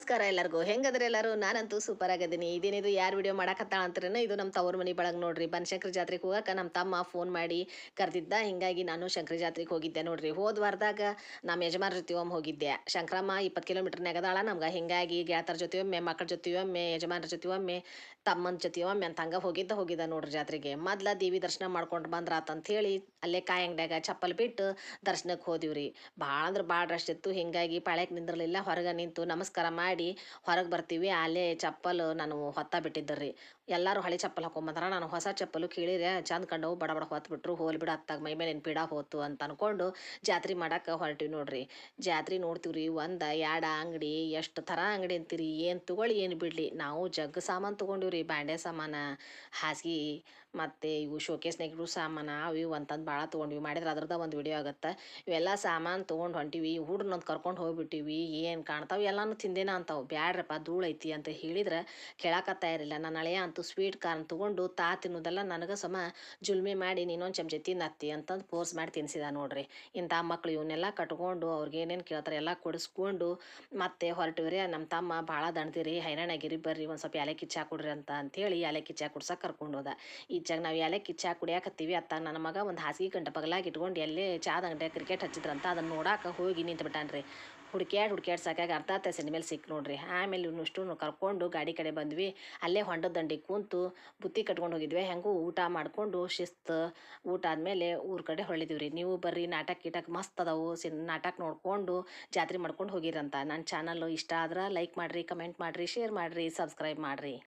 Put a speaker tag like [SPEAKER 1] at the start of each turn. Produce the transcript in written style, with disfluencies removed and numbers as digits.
[SPEAKER 1] ನಮಸ್ಕಾರ ಎಲ್ಲರಿಗೂ ಹೆಂಗದ್ರಿ ಎಲ್ಲರೂ ನಾನಂತೂ ಸೂಪರ್ ಆಗಿದ್ದೀನಿ ಇದೇನಿದು ಯಾರು ವಿಡಿಯೋ ಮಾಡಕತ್ತಾಳ ಅಂತಾರೇನೋ ಇದು ನಮ್ಮ ತವ್ರ ಮನೆ ಬಳಗ ನೋಡ್ರಿ ಬನಶಂಕರಿ ಜಾತ್ರೆಗೆ ಹೋಗಕ್ಕೆ ನಮ್ಮ ತಮ್ಮ ಫೋನ್ ಮಾಡಿ ಕರೆದಿದ್ದ ಹಿಂಗಾಗಿ ನಾನು ಶಂಕರಿ ಜಾತ್ರೆಗೆ ಹೋಗಿದ್ದೆ ನೋಡ್ರಿ ಹೋದ ವಾರದಾಗ ನಮ್ಮ ಯಜಮಾನ ಜೊತೆ ಒಮ್ಮೆ ಹೋಗಿದ್ದೆ ಶಂಕ್ರಮ್ಮ 20 ಕಿಲೋಮೀಟರ್ನಾಗ ಅದಾಳ ನಮ್ಗೆ ಹಿಂಗಾಗಿ ಗೆಳತರ ಜೊತೆ ಒಮ್ಮೆ ಮಕ್ಕಳ ಜೊತೆ ಒಮ್ಮೆ ಯಜಮಾನ್ರ ಜೊತೆ ಒಮ್ಮೆ ತಮ್ಮನ ಜೊತೆ ಒಮ್ಮೆ ಅಂತ ಹಂಗೆ ಹೋಗಿದ್ದ ನೋಡ್ರಿ ಜಾತ್ರೆಗೆ ಮೊದ್ಲ ದೇವಿ ದರ್ಶನ ಮಾಡ್ಕೊಂಡು ಬಂದ್ರಾತಂತ ಹೇಳಿ ಅಲ್ಲೇ ಕಾಯಿ ಅಂಗಡ್ಯಾಗ ಚಪ್ಪಲ್ ಬಿಟ್ಟು ದರ್ಶನಕ್ಕೆ ಹೋದಿವ್ರಿ ಭಾಳ ಅಂದ್ರೆ ಭಾಳ ರಶ್ ಇತ್ತು ಹಿಂಗಾಗಿ ಪಾಳ್ಯಕ್ಕೆ ನಿಂದಿರಲಿಲ್ಲ ಹೊರಗೆ ನಿಂತು ನಮಸ್ಕಾರ ಮಾಡಿ ಹೊರಗೆ ಬರ್ತೀವಿ ಅಲ್ಲೇ ಚಪ್ಪಲ್ ನಾನು ಹೊತ್ತ ಬಿಟ್ಟಿದ್ದರಿ ಎಲ್ಲರೂ ಹಳೆ ಚಪ್ಪಲ್ ಹಾಕೊಂಬಂದ್ರ ನಾನು ಹೊಸ ಚಪ್ಪಲು ಕೇಳಿದ್ರೆ ಚಂದ ಕಂಡವು ಬಡ ಬಡ ಹೊತ್ಬಿಟ್ರು ಹೋಲ್ ಬಿಡ ಅತ್ತಾಗ ಮೈ ಮೇಲೆ ಪೀಡ ಹೋತು ಅಂತ ಅನ್ಕೊಂಡು ಜಾತ್ರೆ ಮಾಡಕ್ಕೆ ಹೊರಟಿವಿ ನೋಡ್ರಿ ಜಾತ್ರೆ ನೋಡ್ತೀವ್ರಿ ಒಂದು ಎರಡು ಅಂಗಡಿ ಎಷ್ಟು ಥರ ಅಂಗಡಿ ಅಂತೀರಿ ಏನು ತಗೊಳ್ಳಿ ಏನು ಬಿಡಲಿ ನಾವು ಜಗ್ ಸಾಮಾನು ತೊಗೊಂಡಿವ್ರಿ ಬಾಂಡೆ ಸಾಮಾನು ಹಾಸಿಗೆ ಮತ್ತು ಇವು ಶೋಕೇಸ್ನಾಗ ಇಡು ಸಾಮಾನು ಅವು ಇವು ಅಂತಂದು ಭಾಳ ತೊಗೊಂಡ್ವಿ ಮಾಡಿದ್ರೆ ಅದ್ರದ್ದು ಒಂದು ವಿಡಿಯೋ ಆಗುತ್ತೆ ಇವೆಲ್ಲ ಸಾಮಾನು ತೊಗೊಂಡು ಹೊಂಟಿವಿ ಹುಡ್ರನ್ನೊಂದು ಕರ್ಕೊಂಡು ಹೋಗ್ಬಿಟ್ಟಿವಿ ಏನು ಕಾಣ್ತಾವೆ ಎಲ್ಲನೂ ತಿಂದೇನ ಅಂತಾವೆ ಬ್ಯಾಡ್ರಪ್ಪ ಧೂಳು ಐತಿ ಅಂತ ಹೇಳಿದ್ರೆ ಕೇಳಾಕತ್ತಾ ಇರಲಿಲ್ಲ ನನ್ನ ಹಳೆಯ ಅಂತೂ ಸ್ವೀಟ್ ಕಾರ್ನ್ ತೊಗೊಂಡು ತಿನ್ನೋದೆಲ್ಲ ನನಗೆ ಸಮ ಜುಲ್ಮೆ ಮಾಡಿ ನೀನೊಂದು ಚಮಚ ತಿನ್ನತ್ತಿ ಅಂತಂದು ಫೋರ್ಸ್ ಮಾಡಿ ತಿನ್ನಿಸಿದ ನೋಡ್ರಿ ಇಂಥ ಮಕ್ಳು ಇವನ್ನೆಲ್ಲ ಕಟ್ಕೊಂಡು ಅವ್ರಿಗೆ ಏನೇನು ಕೇಳ್ತಾರೆ ಎಲ್ಲ ಕೊಡಿಸ್ಕೊಂಡು ಮತ್ತೆ ಹೊರಟಿವ್ರಿ ನಮ್ಮ ತಮ್ಮ ಭಾಳ ದಣ್ದಿರಿ ಹೈರಾಣಾಗಿರಿ ಬರ್ರಿ ಒಂದು ಸ್ವಲ್ಪ ಏಲಕ್ಕಿ ಚಾ ಕೊಡ್ರಿ ಅಂತೇಳಿ ಏಲಕ್ಕಿ ಚಾ ಕುಡ್ಸಕ್ಕೆ ಕರ್ಕೊಂಡು ಹೋದ ಈಚಾಗ ನಾವು ಏಲಕ್ಕಿ ಚಾ ಕುಡಿಯಾಕತ್ತೀವಿ ಅತ್ತಾಗ ನನ್ನ ಮಗ ಒಂದು ಹಾಸಿಗೆ ಗಂಟೆ ಬಗಲಾಗಿ ಇಟ್ಕೊಂಡು ಎಲ್ಲೇ ಚಾದ ಅಂಗಡಿಯಾಗ ಕ್ರಿಕೆಟ್ ಹಚ್ಚಿದ್ರಂತ ಅದನ್ನು ನೋಡಾಕ ಹೋಗಿ ನಿಂತು ಬಿಟ್ಟಾನ್ರಿ ಹುಡ್ಕ್ಯಾಡ್ ಸಾಕಾಗಿ ಅರ್ಧ ತಾಸಿನ ಮೇಲೆ ಸಿಕ್ಕ ನೋಡ್ರಿ ಆಮೇಲೆ ಇಷ್ಟು ಕರ್ಕೊಂಡು ಗಾಡಿ ಕಡೆ ಬಂದ್ವಿ ಅಲ್ಲೇ ಹೊಂಡದ ದಂಡಿಗೆ ಕೂತು ಬುತ್ತಿ ಕಟ್ಕೊಂಡು ಹೋಗಿದ್ವಿ ಹೆಂಗೂ ಊಟ ಮಾಡಿಕೊಂಡು ಶಿಸ್ತು ಊಟ ಆದಮೇಲೆ ಊರ ಕಡೆ ಹೊಳಿದೀವಿ ನೀವು ಬರ್ರಿ ನಾಟಕ ಗೀಟಕ್ ಮಸ್ತ್ ಅದಾವು ನಾಟಕ ನೋಡಿಕೊಂಡು ಜಾತ್ರೆ ಮಾಡ್ಕೊಂಡು ಹೋಗಿರಂತ ನನ್ನ ಚಾನಲ್ ಇಷ್ಟ ಆದ್ರೆ ಲೈಕ್ ಮಾಡಿರಿ ಕಮೆಂಟ್ ಮಾಡಿರಿ ಶೇರ್ ಮಾಡಿರಿ ಸಬ್ಸ್ಕ್ರೈಬ್ ಮಾಡಿರಿ